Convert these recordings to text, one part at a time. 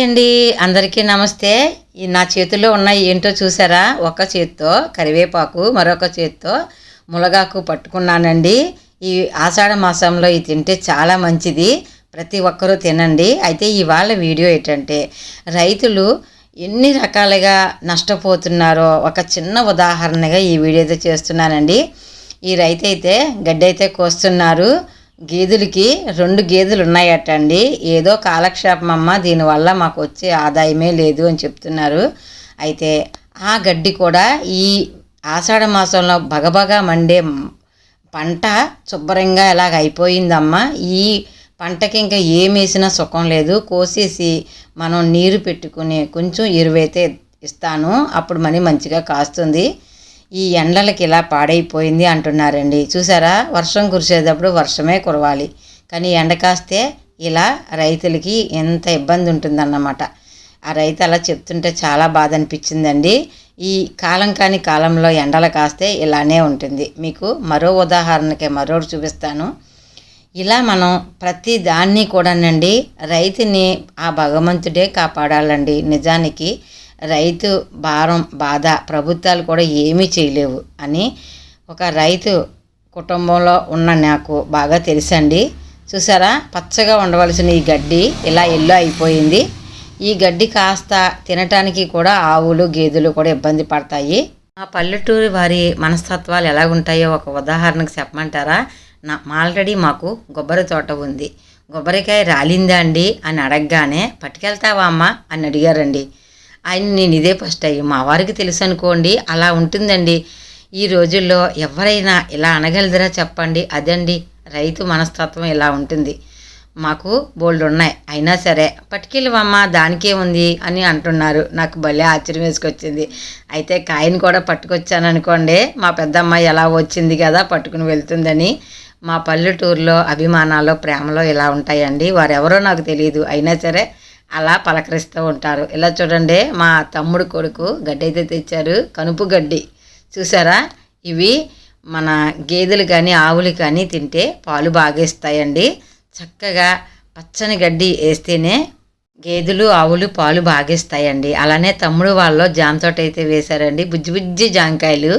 అండి, అందరికీ నమస్తే. ఈ నా చేతుల్లో ఉన్నాయి ఏంటో చూసారా? ఒక చేత్తో కరివేపాకు, మరొక చేత్తో మునగాకు పట్టుకున్నానండి. ఈ ఆషాఢ మాసంలో ఇది తింటే చాలా మంచిది, ప్రతి ఒక్కరూ తినండి. అయితే ఇవాళ వీడియో ఏంటంటే, రైతులు ఎన్ని రకాలుగా నష్టపోతున్నారో ఒక చిన్న ఉదాహరణగా ఈ వీడియో అయితే చేస్తున్నానండి. ఈ రైతు అయితే గడ్డి అయితే కోస్తున్నారు. గేదెలకి 2 గేదెలు ఉన్నాయటండి. ఏదో కాలక్షేపం అమ్మ, దీనివల్ల మాకు వచ్చే ఆదాయమే లేదు అని చెప్తున్నారు. అయితే ఆ గడ్డి కూడా ఈ ఆషాఢ మాసంలో బగబగా మండే పంట శుభ్రంగా ఎలాగ అయిపోయిందమ్మా. ఈ పంటకి ఇంకా ఏమేసినా సుఖం లేదు. కోసేసి మనం నీరు పెట్టుకుని కొంచెం ఎరువైతే ఇస్తాను, అప్పుడు మనీ మంచిగా కాస్తుంది. ఈ ఎండలకి ఇలా పాడైపోయింది అంటున్నారండి. చూసారా, వర్షం కురిసేటప్పుడు వర్షమే కురవాలి, కానీ ఎండ కాస్తే ఇలా రైతులకి ఎంత ఇబ్బంది ఉంటుందన్నమాట. ఆ రైతు అలా చెప్తుంటే చాలా బాధ అనిపించిందండి. ఈ కాలం కాని కాలంలో ఎండలు కాస్తే ఇలానే ఉంటుంది. మీకు మరో ఉదాహరణకి మరోటి చూపిస్తాను. ఇలా మనం ప్రతి దాన్ని కూడానండి రైతుని ఆ భగవంతుడే కాపాడాలండి. నిజానికి రైతు భారం బాధ ప్రభుత్వాలు కూడా ఏమీ చేయలేవు అని ఒక రైతు కుటుంబంలో ఉన్న నాకు బాగా తెలుసండి. చూసారా, పచ్చగా ఉండవలసిన ఈ గడ్డి ఇలా ఎల్లో అయిపోయింది. ఈ గడ్డి కాస్త తినటానికి కూడా ఆవులు గేదెలు కూడా ఇబ్బంది పడతాయి. ఆ పల్లెటూరి వారి మనస్తత్వాలు ఎలా ఉంటాయో ఒక ఉదాహరణకు చెప్పమంటారా? ఆల్రెడీ మాకు కొబ్బరి తోట ఉంది. కొబ్బరికాయ రాలిందా అండి అని అడగగానే, పట్టుకెళ్తావా అమ్మ అని అడిగారండి. ఆయన నేను ఇదే ఫస్ట్ అయ్యి మా వారికి తెలుసు అనుకోండి. అలా ఉంటుందండి ఈ రోజుల్లో. ఎవరైనా ఇలా అనగలదురా చెప్పండి? అదండి రైతు మనస్తత్వం, ఇలా ఉంటుంది. మాకు బోల్డ్ ఉన్నాయి, అయినా సరే పట్టుకెళ్ళవమ్మా దానికే ఉంది అని అంటున్నారు. నాకు భలే ఆశ్చర్యం వేసుకొచ్చింది. అయితే కాయని కూడా పట్టుకొచ్చాను అనుకోండి. మా పెద్దమ్మాయి ఎలా వచ్చింది కదా పట్టుకుని వెళ్తుందని. మా పల్లెటూరులో అభిమానాలు ప్రేమలో ఇలా ఉంటాయండి. వారెవరో నాకు తెలియదు, అయినా సరే అలా పలకరిస్తూ ఉంటారు. ఇలా చూడండి, మా తమ్ముడు కొడుకు గడ్డి అయితే తెచ్చారు, కనుపు గడ్డి. చూసారా, ఇవి మన గేదెలు కానీ ఆవులు కానీ తింటే పాలు బాగా ఇస్తాయండి. చక్కగా పచ్చని గడ్డి వేస్తేనే గేదెలు ఆవులు పాలు బాగా ఇస్తాయండి. అలానే తమ్ముడు వాళ్ళు జామ తోట అయితే వేశారండి. బుజ్జి బుజ్జి జామకాయలు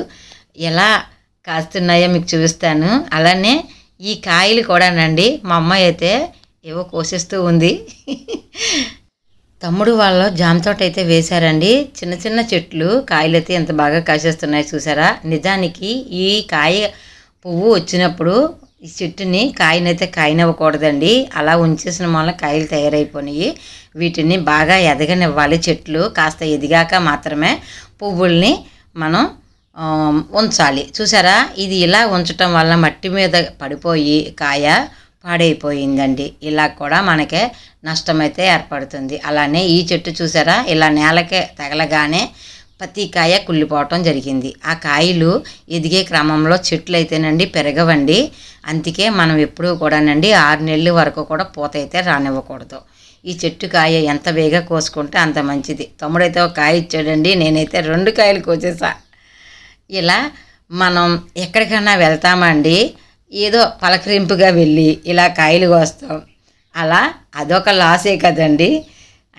ఎలా కాస్తున్నాయో మీకు చూపిస్తాను. అలానే ఈ కాయలు కూడానండి మా అమ్మాయి అయితే ఏవో కోసిస్తూ ఉంది. తమ్ముడు వాళ్ళ జామ తోట అయితే వేశారండి. చిన్న చిన్న చెట్లు, కాయలు అయితే ఎంత బాగా కాసేస్తున్నాయి చూసారా. నిజానికి ఈ కాయ పువ్వు వచ్చినప్పుడు ఈ చెట్టుని కాయనైతే కాయనివ్వకూడదండి. అలా ఉంచేసిన వల్ల కాయలు తయారైపోయినాయి. వీటిని బాగా ఎదగనివ్వాలి. చెట్లు కాస్త ఎదిగాక మాత్రమే పువ్వుల్ని మనం ఉంచాలి. చూసారా, ఇది ఇలా ఉంచటం వల్ల మట్టి మీద పడిపోయి కాయ పాడైపోయిందండి. ఇలా కూడా మనకే నష్టమైతే ఏర్పడుతుంది. అలానే ఈ చెట్టు చూసారా, ఇలా నేలకే తగలగానే ప్రతి కాయ కుళ్ళిపోవటం జరిగింది. ఆ కాయలు ఎదిగే క్రమంలో చెట్లు అయితేనండి పెరగవండి. అందుకే మనం ఎప్పుడూ కూడానండి 6 నెలల వరకు కూడా పూత అయితే రానివ్వకూడదు. ఈ చెట్టు కాయ ఎంత వేగా కోసుకుంటే అంత మంచిది. తమ్ముడైతే ఒక కాయ ఇచ్చాడండి, నేనైతే 2 కాయలు కోసేసా. ఇలా మనం ఎక్కడికైనా వెళ్తామండి, ఏదో పలకరింపుగా వెళ్ళి ఇలా కాయలు కోస్తాం. అలా అదొక లాసే కదండి.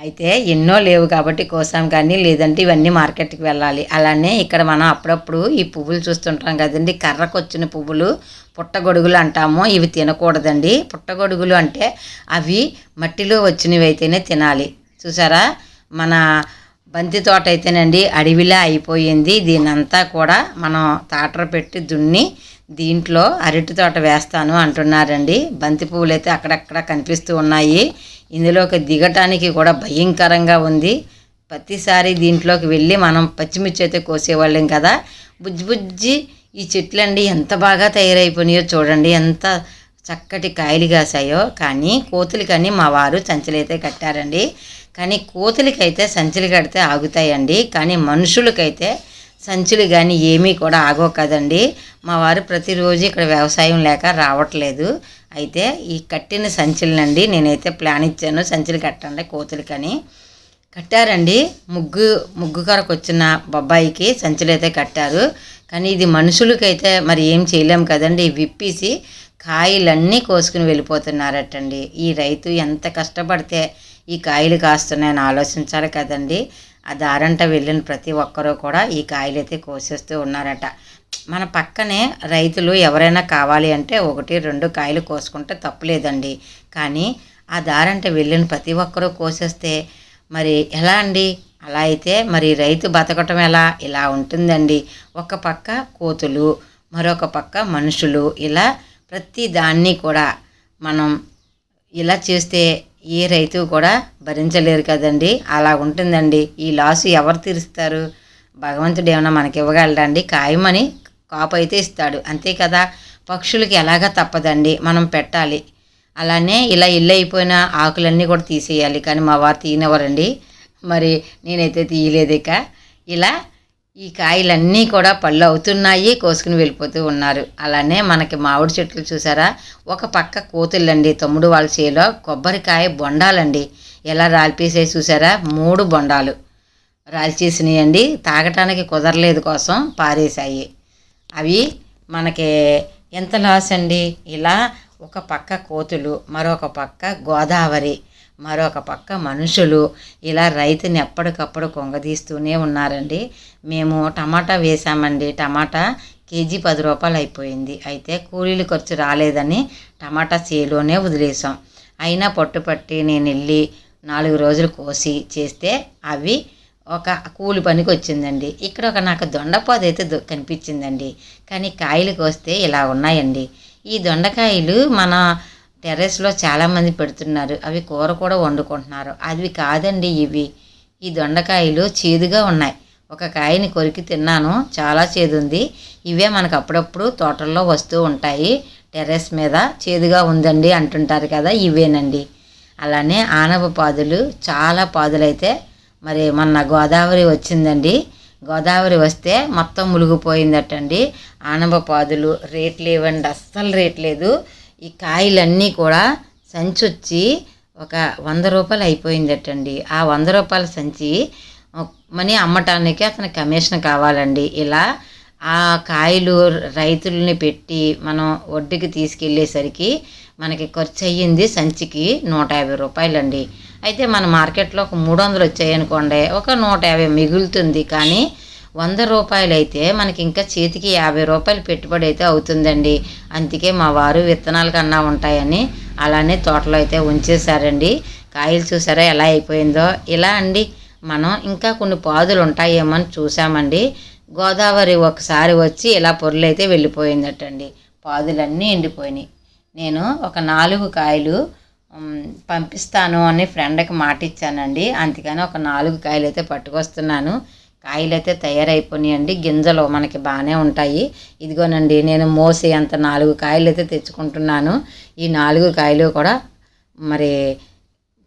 అయితే ఎన్నో లేవు కాబట్టి కోసాం, కానీ లేదంటే ఇవన్నీ మార్కెట్కి వెళ్ళాలి. అలానే ఇక్కడ మనం అప్పుడప్పుడు ఈ పువ్వులు చూస్తుంటాం కదండి, కర్రకొచ్చిన పువ్వులు పుట్టగొడుగులు అంటాము. ఇవి తినకూడదండి. పుట్టగొడుగులు అంటే అవి మట్టిలో వచ్చినవి అయితేనే తినాలి. చూసారా, మన బంతి తోట అయితేనండి అడవిలా అయిపోయింది. దీనంతా కూడా మనం తాటర పెట్టి దున్ని దీంట్లో అరటి తోట వేస్తాను అంటున్నారండి. బంతి పువ్వులు అయితే అక్కడక్కడ కనిపిస్తూ ఉన్నాయి. ఇందులోకి దిగటానికి కూడా భయంకరంగా ఉంది. ప్రతిసారి దీంట్లోకి వెళ్ళి మనం పచ్చిమిర్చి అయితే కోసేవాళ్ళం కదా. బుజ్జి బుజ్జి ఈ చెట్లండి ఎంత బాగా తయారైపోయినాయో చూడండి, ఎంత చక్కటి కాయలు కాసాయో. కానీ కోతులకని మా వారు సంచులైతే కట్టారండి. కానీ కోతులకైతే సంచులు కడితే ఆగుతాయండి, కానీ మనుషులకైతే సంచులు కానీ ఏమీ కూడా ఆగో కదండి. మా వారు ప్రతిరోజు ఇక్కడ వ్యవసాయం లేక రావట్లేదు. అయితే ఈ కట్టిన సంచులనండి నేనైతే ప్లాన్ ఇచ్చాను, సంచులు కట్టండి కోతులకని. కట్టారండి. ముగ్గు కొరకు వచ్చిన బొబ్బాయికి సంచులు అయితే కట్టారు. కానీ ఇది మనుషులకైతే మరి ఏం చేయలేం కదండి. విప్పేసి కాయలన్నీ కోసుకుని వెళ్ళిపోతున్నారటండి. ఈ రైతు ఎంత కష్టపడితే ఈ కాయలు కాస్తున్నాయని ఆలోచించాలి కదండి. ఆ దారంట వెళ్ళిన ప్రతి ఒక్కరూ కూడా ఈ కాయలు అయితే కోసేస్తూ ఉన్నారట. మన పక్కనే రైతులు ఎవరైనా కావాలి అంటే 1, 2 కాయలు కోసుకుంటే తప్పులేదండి. కానీ ఆ దారంట వెళ్ళిన ప్రతి ఒక్కరూ కోసేస్తే మరి ఎలా అండి? అలా అయితే మరి రైతు బతకటం ఎలా? ఇలా ఉంటుందండి. ఒక పక్క కోతులు, మరొక పక్క మనుషులు, ఇలా ప్రతి దాన్ని కూడా మనం ఇలా చేస్తే ఏ రైతు కూడా భరించలేరు కదండి. అలా ఉంటుందండి. ఈ లాసు ఎవరు తీరుస్తారు? భగవంతుడు ఏమన్నా మనకి ఇవ్వగలడండి? కాయమని కాపు అయితే ఇస్తాడు, అంతే కదా. పక్షులకి ఎలాగా తప్పదండి, మనం పెట్టాలి. అలానే ఇలా ఇల్లు అయిపోయిన ఆకులన్నీ కూడా తీసేయాలి, కానీ మా వారు తీయనివ్వరండి. మరి నేనైతే తీయలేదు. ఇక ఇలా ఈ కాయలన్నీ కూడా పళ్ళు అవుతున్నాయి, కోసుకుని వెళ్ళిపోతూ ఉన్నారు. అలానే మనకి మామిడి చెట్లు చూసారా, ఒక పక్క కోతులండి. తమ్ముడు వాళ్ళ చేలో కొబ్బరికాయ బొండాలండి ఎలా రాలిపేసాయి చూసారా, 3 బొండాలు రాల్చేసినాయండి. తాగటానికి కుదరలేదు కోసం పారేశాయి. అవి మనకి ఎంత లాస్ అండి. ఇలా ఒక పక్క కోతులు, మరొక పక్క గోదావరి, మరొక పక్క మనుషులు, ఇలా రైతుని ఎప్పటికప్పుడు కొంగదీస్తూనే ఉన్నారండి. మేము టమాటా వేసామండి. టమాటా కేజీ 10 రూపాయలు అయిపోయింది. అయితే కూలీల ఖర్చు రాలేదని టమాటా చేలోనే వదిలేసాం. అయినా పట్టుపట్టి నేను వెళ్ళి 4 రోజులు కోసి చేస్తే అవి ఒక కూలి పనికి వచ్చిందండి. ఇక్కడ ఒక నాకు దొండపాదు అయితే కనిపించిందండి. కానీ కాయలు కోస్తే ఇలా ఉన్నాయండి. ఈ దొండకాయలు మన టెర్రస్లో చాలామంది పెడుతున్నారు. అవి కూర కూడా వండుకుంటున్నారు. అవి కాదండి ఇవి. ఈ దొండకాయలు చేదుగా ఉన్నాయి. ఒక కాయని కొరికి తిన్నాను, చాలా చేదుంది. ఇవే మనకు అప్పుడప్పుడు తోటల్లో వస్తూ ఉంటాయి. టెర్రస్ మీద చేదుగా ఉందండి అంటుంటారు కదా, ఇవేనండి. అలానే ఆనప పాదులు, చాలా పాదులైతే మరి మొన్న గోదావరి వచ్చిందండి. గోదావరి వస్తే మొత్తం మునిగిపోయిందటండి. ఆనప పాదులు రేట్ లేవండి, అస్సలు రేట్ లేదు. ఈ కాయలన్నీ కూడా సంచి వచ్చి ఒక 100 రూపాయలు అయిపోయిందటండి. ఆ 100 రూపాయల సంచి మనీ అమ్మటానికి అతనికి కమిషన్ కావాలండి. ఇలా ఆ కాయలు రైతుల్ని పెట్టి మనం వడ్డీకి తీసుకెళ్ళేసరికి మనకి ఖర్చు అయ్యింది సంచికి 150 రూపాయలండి. అయితే మన మార్కెట్లో ఒక 300 వచ్చాయనుకోండి, ఒక 150 మిగులుతుంది. కానీ 100 రూపాయలు అయితే మనకి ఇంకా చేతికి 50 రూపాయలు పెట్టుబడి అయితే అవుతుందండి. అందుకే మా వారు విత్తనాల కన్నా ఉంటాయని అలానే తోటలో అయితే ఉంచేశారండి. కాయలు చూసారా ఎలా అయిపోయిందో. ఇలా అండి, మనం ఇంకా కొన్ని పాదులు ఉంటాయేమో అని చూసామండి. గోదావరి ఒకసారి వచ్చి ఇలా పొర్లైతే వెళ్ళిపోయిందటండి. పాదులన్నీ ఎండిపోయినాయి. నేను ఒక 4 కాయలు పంపిస్తాను అని ఫ్రెండ్కి మాట ఇచ్చానండి. అందుకని ఒక 4 కాయలు అయితే పట్టుకొస్తున్నాను. కాయలు అయితే తయారైపోయినాయండి. గింజలు మనకి బాగానే ఉంటాయి. ఇదిగోనండి, నేను మోసే అంత 4 కాయలు అయితే తెచ్చుకుంటున్నాను. ఈ 4 కాయలు కూడా మరి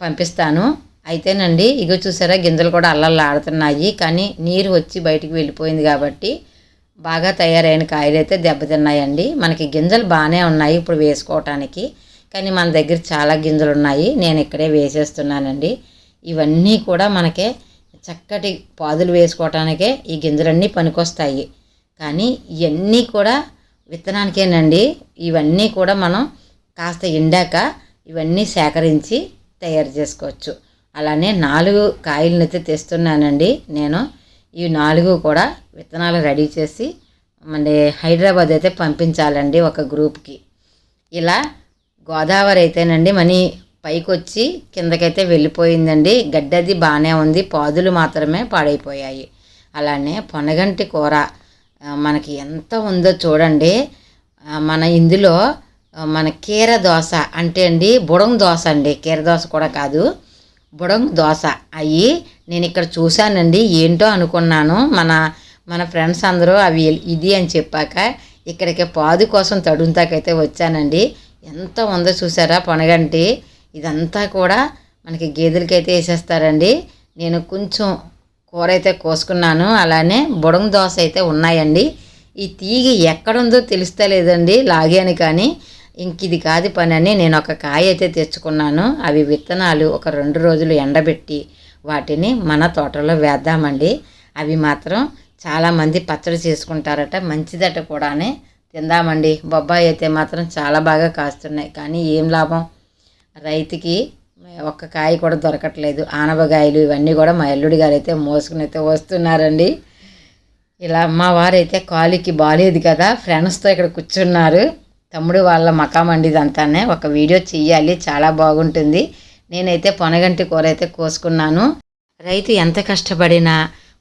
పంపిస్తాను. అయితేనండి, ఇగో చూసారా, గింజలు కూడా అల్లల్లాడుతున్నాయి. కానీ నీరు వచ్చి బయటికి వెళ్ళిపోయింది కాబట్టి బాగా తయారైన కాయలు అయితే దెబ్బతిన్నాయండి. మనకి గింజలు బాగానే ఉన్నాయి ఇప్పుడు వేసుకోవటానికి. కానీ మన దగ్గర చాలా గింజలు ఉన్నాయి. నేను ఇక్కడే వేసేస్తున్నానండి. ఇవన్నీ కూడా మనకే చక్కటి పాదులు వేసుకోవటానికే ఈ గింజలన్నీ పనికొస్తాయి. కానీ ఇవన్నీ కూడా విత్తనానికేనండి. ఇవన్నీ కూడా మనం కాస్త ఎండాక ఇవన్నీ సేకరించి తయారు చేసుకోవచ్చు. అలానే 4 కాయలను అయితే తెస్తున్నానండి నేను. ఈ 4 కూడా విత్తనాలు రెడీ చేసి మళ్ళీ హైదరాబాద్ అయితే పంపించాలండి ఒక గ్రూప్కి. ఇలా గోదావరి అయితేనండి మనీ పైకి వచ్చి కిందకైతే వెళ్ళిపోయిందండి. గడ్డది బాగానే ఉంది, పాదులు మాత్రమే పాడైపోయాయి. అలానే పొనగంటి కూర మనకి ఎంత ఉందో చూడండి. మన ఇందులో మన కీర దోశ అంటే అండి, బుడం దోశ అండి, కీర దోశ కూడా కాదు, బుడం దోశ. అవి నేను ఇక్కడ చూశానండి, ఏంటో అనుకున్నాను. మన ఫ్రెండ్స్ అందరూ అవి ఇది అని చెప్పాక ఇక్కడికి పాదు కోసం తడుంతాకైతే వచ్చానండి. ఎంత ఉందో చూసారా పొనగంటి. ఇదంతా కూడా మనకి గేదెలకైతే వేసేస్తారండి. నేను కొంచెం కూర అయితే కోసుకున్నాను. అలానే బుడం దోశ అయితే ఉన్నాయండి. ఈ తీగ ఎక్కడుందో తెలుస్తలేదండి, లాగాను. కానీ ఇంక ఇది కాదు పని అని నేను ఒక కాయ అయితే తెచ్చుకున్నాను. అవి విత్తనాలు ఒక 2 రోజులు ఎండబెట్టి వాటిని మన తోటలో వేద్దామండి. అవి మాత్రం చాలామంది పచ్చడి చేసుకుంటారట, మంచిదట కూడానే. తిందామండి. బొబ్బాయి అయితే మాత్రం చాలా బాగా కాస్తున్నాయి. కానీ ఏం లాభం, రైతుకి ఒక్క కాయ కూడా దొరకట్లేదు. ఆనపకాయలు ఇవన్నీ కూడా మా అల్లుడి గారు అయితే మోసుకుని అయితే వస్తున్నారండి. ఇలా మా వారైతే కాలికి బాగాలేదు కదా, ఫ్రెండ్స్తో ఇక్కడ కూర్చున్నారు. తమ్ముడు వాళ్ళ మకాం అండి ఇదంతానే. ఒక వీడియో చెయ్యాలి, చాలా బాగుంటుంది. నేనైతే పొనగంటి కూర అయితే కోసుకున్నాను. రైతు ఎంత కష్టపడినా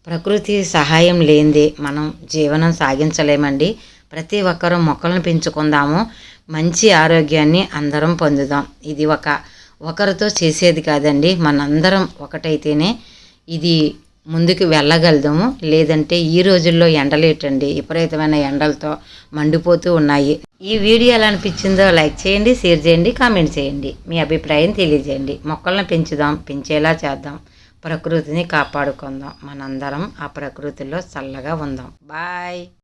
ప్రకృతి సహాయం లేనిదే మనం జీవనం సాగించలేమండి. ప్రతి ఒక్కరూ మొక్కలను పెంచుకుందాము, మంచి ఆరోగ్యాన్ని అందరం పొందుదాం. ఇది ఒకరితో చేసేది కాదండి, మనందరం ఒకటైతేనే ఇది ముందుకు వెళ్ళగలుగుదాము. లేదంటే ఈ రోజుల్లో ఎండలేటండి, విపరీతమైన ఎండలతో మండిపోతూ ఉన్నాయి. ఈ వీడియో ఎలా అనిపించిందో లైక్ చేయండి, షేర్ చేయండి, కామెంట్ చేయండి. మీ అభిప్రాయం తెలియజేయండి. మొక్కలను పెంచుదాం, పెంచేలా చేద్దాం, ప్రకృతిని కాపాడుకుందాం. మనందరం ఆ ప్రకృతిలో చల్లగా ఉందాం. బాయ్.